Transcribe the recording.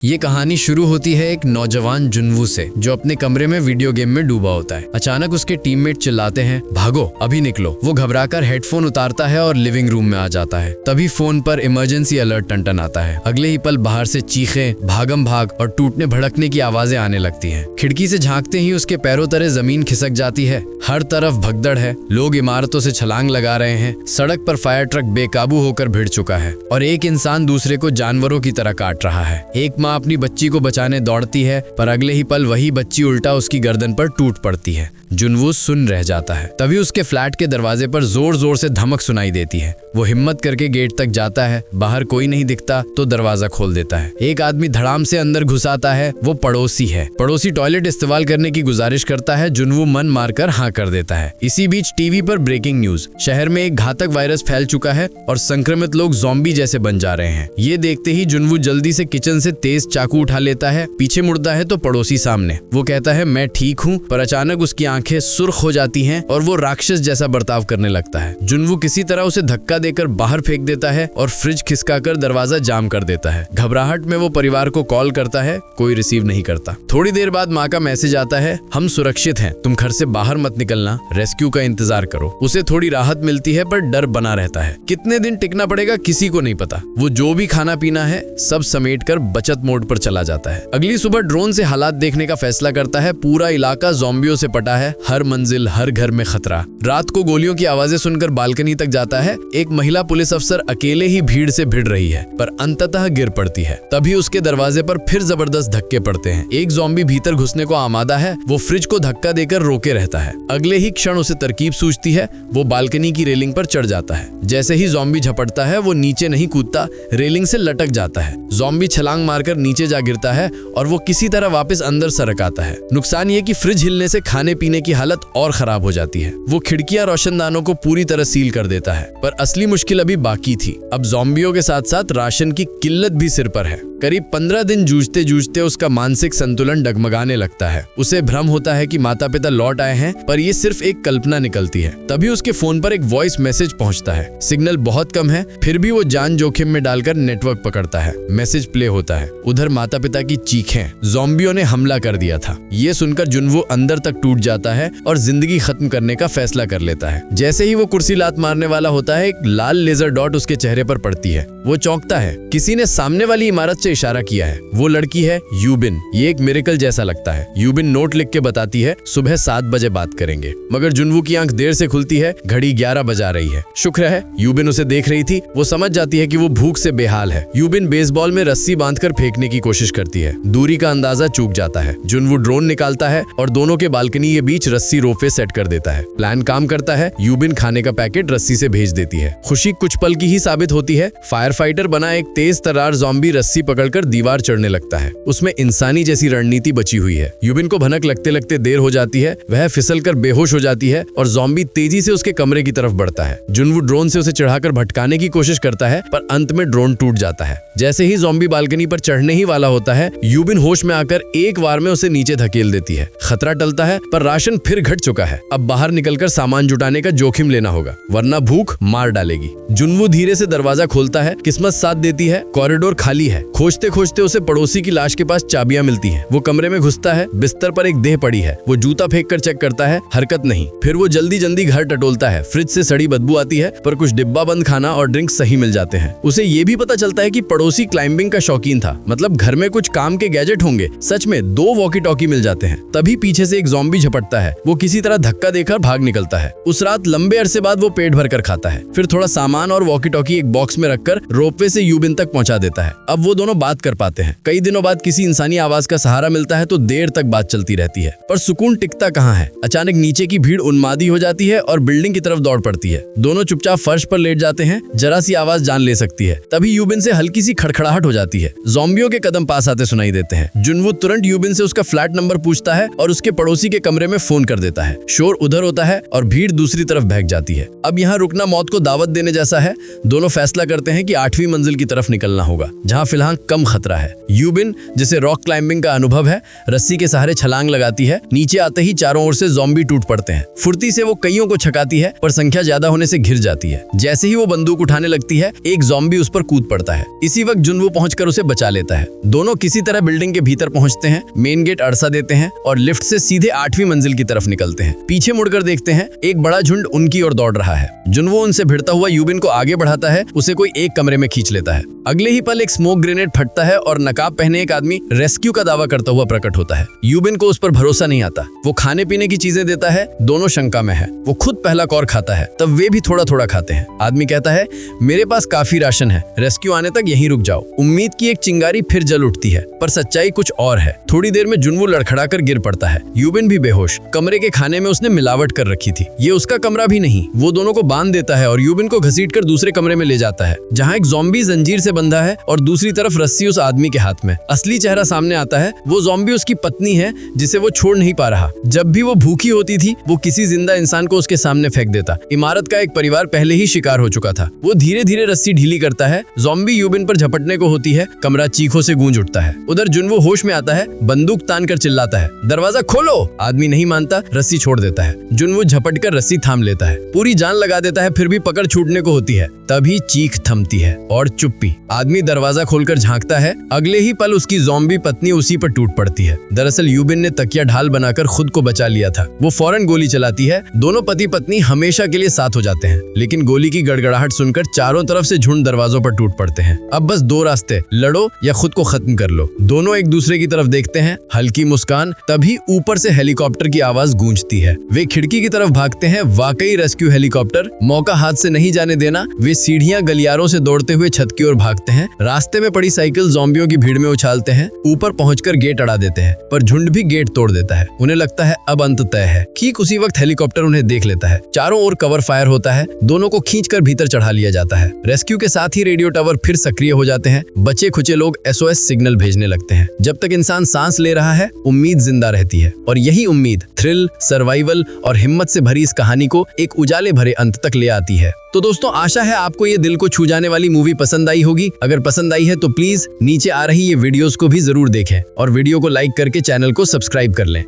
ये कहानी शुरू होती है एक नौजवान जुनवू से जो अपने कमरे में वीडियो गेम में डूबा होता है। अचानक उसके टीममेट चिल्लाते हैं, भागो अभी निकलो। वो घबराकर हेडफोन उतारता है और लिविंग रूम में आ जाता है। तभी फोन पर इमरजेंसी अलर्ट टन आता है। अगले ही पल बाहर से चीखें, भागम भाग और टूटने भड़कने की आवाजें आने लगती हैं। खिड़की से झांकते ही उसके पैरों तले जमीन खिसक जाती है। हर तरफ भगदड़ है, लोग इमारतों से छलांग लगा रहे हैं। सड़क पर फायर ट्रक बेकाबू होकर भिड़ चुका है और एक इंसान दूसरे को जानवरों की तरह काट रहा है। एक माँ अपनी बच्ची को बचाने दौड़ती है, पर अगले ही पल वही बच्ची उल्टा उसकी गर्दन पर टूट पड़ती है। जुनवू सुन रह जाता है। तभी उसके फ्लैट के दरवाजे पर जोर जोर से धमक सुनाई देती है। वो हिम्मत करके गेट तक जाता है। बाहर कोई नहीं दिखता तो दरवाजा खोल देता है। एक आदमी धड़ाम से अंदर घुस आता है। वो पड़ोसी है। पड़ोसी टॉयलेट इस्तेमाल करने की गुजारिश करता है। जुनवू मन मारकर हाँ कर देता है। इसी बीच टीवी पर ब्रेकिंग न्यूज, शहर में एक घातक वायरस फैल चुका है और संक्रमित लोग ज़ॉम्बी जैसे बन जा रहे हैं। ये देखते ही जुनवू जल्दी से किचन से तेज चाकू उठा लेता है। पीछे मुड़ता है तो पड़ोसी सामने। वो कहता है मैं ठीक हूँ, पर अचानक उसकी आंखें सुर्ख हो जाती हैं और वो राक्षस जैसा बर्ताव करने लगता है। जुनवू किसी तरह उसे धक्का देकर बाहर फेंक देता है और फ्रिज खिसकाकर दरवाजा जाम कर देता है। घबराहट में वो परिवार को कॉल करता है, कोई रिसीव नहीं करता। थोड़ी देर बाद माँ का मैसेज आता है, हम सुरक्षित हैं, तुम घर से बाहर मत निकलना, रेस्क्यू का इंतजार करो। उसे थोड़ी राहत मिलती है पर डर बना रहता है। कितने दिन टिकना पड़ेगा किसी को नहीं पता। वो जो भी खाना पीना है सब समेट कर बचत मोड पर चला जाता है। अगली सुबह ड्रोन से हालात देखने का फैसला करता है। पूरा इलाका ज़ॉम्बियों से पटा है, हर मंजिल हर घर में खतरा। रात को गोलियों की आवाजें सुनकर बालकनी तक जाता है। एक महिला पुलिस अफसर अकेले ही भीड़ से भिड़ रही है, पर अंततः गिर पड़ती है। तभी उसके दरवाजे पर फिर जबरदस्त धक्के पड़ते हैं। एक ज़ॉम्बी भीतर घुसने को आमादा है। वो फ्रिज को धक्का देकर रोके रहता है। अगले ही क्षण उसे तरकीब सूझती है। वो बालकनी की रेलिंग पर चढ़ जाता है। जैसे ही ज़ॉम्बी झपटता है वो नीचे नहीं कूदता, रेलिंग से लटक जाता है। ज़ॉम्बी छलांग मारकर नीचे जा गिरता है और वो किसी तरह वापस अंदर सरक आता है। नुकसान ये कि फ्रिज हिलने से खाने पीने की हालत और खराब हो जाती है। वो खिड़कियां रोशनदानों को पूरी तरह सील कर देता है, पर असली मुश्किल अभी बाकी थी। अब ज़ॉम्बियों के साथ साथ राशन की किल्लत भी सिर पर है। करीब 15 दिन जूझते जूझते उसका मानसिक संतुलन डगमगाने लगता है। उसे भ्रम होता है कि माता पिता लौट आए हैं, पर ये सिर्फ एक कल्पना निकलती है। तभी उसके फोन पर एक वॉइस मैसेज पहुंचता है। सिग्नल बहुत कम है, फिर भी वो जान जोखिम में डालकर नेटवर्क पकड़ता है। मैसेज प्ले होता है। उधर माता पिता की चीखें, ज़ॉम्बियों ने हमला कर दिया था। ये सुनकर जुनवू अंदर तक टूट जाता है और जिंदगी खत्म करने का फैसला कर लेता है। जैसे ही वो कुर्सी लात मारने वाला होता है, एक लाल लेजर डॉट उसके चेहरे पर पड़ती है। वो चौंकता है। किसी ने सामने वाली इमारत से इशारा किया है। वो लड़की है यूबिन। ये एक मिरेकल जैसा लगता है। यूबिन नोट लिख के बताती है, सुबह 7 बजे बात करेंगे। मगर जुनवू की आंख देर से खुलती है। घड़ी 11 बजा रही है। शुक्र है यूबिन उसे देख रही थी। वो समझ जाती है कि वो भूख से बेहाल है। यूबिन बेसबॉल में रस्सी बांधकर फेंकने की कोशिश करती है। दूरी का अंदाजा चूक जाता है। जुनवू ड्रोन निकालता है और दोनों के बालकनी के बीच रस्सी रोपवे सेट कर देता है। प्लान काम करता है। यूबिन खाने का पैकेट रस्सी से भेज देती है। खुशी कुछ पल की ही साबित होती है। फायर फाइटर बना एक तेज तर्रार ज़ॉम्बी रस्सी पकड़कर दीवार चढ़ने लगता है। उसमें इंसानी जैसी रणनीति बची हुई है। यूबिन को भनक लगते लगते देर हो जाती है। वह फिसलकर बेहोश हो जाती है और ज़ॉम्बी तेजी से उसके कमरे की तरफ बढ़ता है। जुनवू ड्रोन से उसे चढ़ाकर भटकाने की कोशिश करता है, पर अंत में ड्रोन टूट जाता है। जैसे ही ज़ॉम्बी बालकनी पर चढ़ने ही वाला होता है, यूबिन होश में आकर एक वार में उसे नीचे धकेल देती है। खतरा टलता है, पर राशन फिर घट चुका है। अब बाहर निकलकर सामान जुटाने का जोखिम लेना होगा, वरना भूख मार डालेगी। जुनवू धीरे से दरवाजा खोलता है। किस्मत साथ देती है। कॉरिडोर खाली है। खोजते खोजते उसे पड़ोसी की लाश के पास चाबियां मिलती हैं। वो कमरे में घुसता है। बिस्तर पर एक देह पड़ी है। वो जूता फेंक कर चेक करता है, हरकत नहीं। फिर वो जल्दी जल्दी घर टटोलता है। फ्रिज से सड़ी बदबू आती है, पर कुछ डिब्बा बंद खाना और ड्रिंक सही मिल जाते हैं। उसे ये भी पता चलता है कि पड़ोसी क्लाइंबिंग का शौकीन था, मतलब घर में कुछ काम के गैजेट होंगे। सच में 2 वॉकी टॉकी मिल जाते हैं। तभी पीछे से एक ज़ॉम्बी झपटता है। वो किसी तरह धक्का देकर भाग निकलता है। उस रात लंबे अरसे बाद वो पेट भर कर खाता है। फिर थोड़ा सामान और वॉकी टॉकी एक बॉक्स में रखकर रोपवे से यूबिन तक पहुंचा देता है। अब वो दोनों बात कर पाते हैं। कई दिनों बाद किसी इंसानी आवाज का सहारा मिलता है तो देर तक बात चलती रहती है, पर सुकून टिकता कहाँ है। अचानक नीचे की भीड़ उन्मादी हो जाती है और बिल्डिंग की तरफ दौड़ पड़ती है। दोनों चुपचाप फर्श पर लेट जाते हैं। जरा सी आवाज जान ले सकती है। तभी यूबिन से हल्की सी खड़खड़ाहट हो जाती है। ज़ॉम्बियों के कदम पास आते सुनाई देते हैं। जुनवू तुरंत यूबिन से उसका फ्लैट नंबर पूछता है और उसके पड़ोसी के कमरे में फोन कर देता है। शोर उधर होता है और भीड़ दूसरी तरफ भाग जाती है। अब यहाँ रुकना मौत को दावत देने जैसा है। दोनों फैसला करते हैं कि 8वीं मंजिल की तरफ निकलना होगा, जहाँ फिलहाल कम खतरा है। यूबिन, जिसे रॉक क्लाइंबिंग का अनुभव है, रस्सी के सहारे छलांग लगाती है। नीचे आते ही चारों ओर से ज़ॉम्बी टूट पड़ते हैं। फुर्ती से वो कईयों को छकाती है, पर संख्या ज्यादा होने से घिर जाती है। जैसे ही वो बंदूक उठाने लगती है, एक ज़ॉम्बी उस पर कूद पड़ता है। इसी वक्त जुनवू पहुंचकर उसे बचा लेता है। जाता है। दोनों किसी तरह बिल्डिंग के भीतर पहुंचते हैं, मेन गेट अड़सा देते हैं और लिफ्ट से सीधे 8वीं मंजिल की तरफ निकलते हैं। पीछे मुड़कर देखते हैं, एक बड़ा झुंड उनकी ओर दौड़ रहा है। जुनवो उनसे भिड़ता हुआ यूबिन को आगे बढ़ाता है, उसे कोई एक कमरे में खींच लेता है। अगले ही पल एक स्मोक ग्रेनेड फटता है और नकाब पहने एक आदमी रेस्क्यू का दावा करता हुआ प्रकट होता है। यूबिन को उस पर भरोसा नहीं आता। वो खाने पीने की चीजें देता है, दोनों शंका में है। वो खुद पहला कौर खाता है, तब वे भी थोड़ा थोड़ा खाते हैं। आदमी कहता है, मेरे पास काफी राशन है, रेस्क्यू आने तक यहीं रुक जाओ। उम्मीद की एक चिंगारी फिर जल उठती है, पर सच्चाई कुछ और है। थोड़ी देर में जुनवो लड़खड़ाकर गिर पड़ता है। यूबिन भी बेहोश। कमरे के खाने में उसने मिलावट कर रखी थी। ये उसका कमरा भी नहीं। वो दोनों को बांध देता है और यूबिन को घसीटकर दूसरे कमरे में ले जाता है, जहाँ एक ज़ॉम्बी जंजीर से बंधा है और दूसरी तरफ रस्सी उस आदमी के हाथ में। असली चेहरा सामने आता है। वो ज़ॉम्बी उसकी पत्नी है, जिसे वो छोड़ नहीं पा रहा। जब भी वो भूखी होती थी, वो किसी जिंदा इंसान को उसके सामने फेंक देता। इमारत का एक परिवार पहले ही शिकार हो चुका था। वो धीरे धीरे रस्सी ढीली करता है। ज़ॉम्बी यूबिन पर झपटने को होती है। कमरा चीखों से गूंज उठता है। उधर जुनवो होश में आता है, बंदूक तान कर चिल्लाता है, दरवाजा खोलो। आदमी नहीं मानता, रस्सी छोड़ देता है। जुनवो झपटकर रस्सी थाम लेता है, पूरी जान लगा देता है, फिर भी पकड़ छूटने को होती है। तभी चीख थमती है और चुप्पी। आदमी दरवाजा खोलकर झांकता है। अगले ही पल उसकी ज़ॉम्बी पत्नी उसी पर टूट पड़ती है। दरअसल यूबिन ने तकिया ढाल बनाकर खुद को बचा लिया था। वो फौरन गोली चलाती है। दोनों पति पत्नी हमेशा के लिए साथ हो जाते हैं, लेकिन गोली की गड़गड़ाहट सुनकर चारों तरफ से झुंड दरवाजों पर टूट पड़ते हैं। अब बस दो रास्ते, लड़ो या खुद को खत्म कर लो। दोनों एक दूसरे की तरफ देखते हैं, हल्की मुस्कान। तभी ऊपर से हेलीकॉप्टर की आवाज गूंजती है। वे खिड़की की तरफ भागते हैं। वाकई रेस्क्यू हेलीकॉप्टर। मौका हाथ से नहीं जाने देना। वे सीढ़ियां गलियारों से दौड़ते हुए छत की ओर भागते हैं। रास्ते में पड़ी साइकिल ज़ॉम्बियों की भीड़ में उछालते हैं। ऊपर पहुंचकर गेट अड़ा देते हैं, पर झुंड भी गेट तोड़ देता है। उन्हें लगता है अब अंत तय है। ठीक उसी वक्त हेलीकॉप्टर उन्हें देख लेता है। चारों ओर कवर फायर होता है। दोनों को खींचकर भीतर चढ़ा लिया जाता है। रेस्क्यू के साथ ही रेडियो टावर फिर सक्रिय हो जाते हैं। बचे खुचे लोग SOS सिग्नल भेजने लगते हैं। जब तक इंसान सांस ले रहा है, उम्मीद जिंदा रहती है। और यही उम्मीद थ्रिल, सर्वाइवल और हिम्मत से भरी इस कहानी को एक उजाले भरे अंत तक ले आती है। तो दोस्तों, आशा है आपको ये दिल को छू जाने वाली मूवी पसंद आई होगी। अगर पसंद आई है तो प्लीज नीचे आ रही ये वीडियोस को भी जरूर देखें और वीडियो को लाइक करके चैनल को सब्सक्राइब कर लें।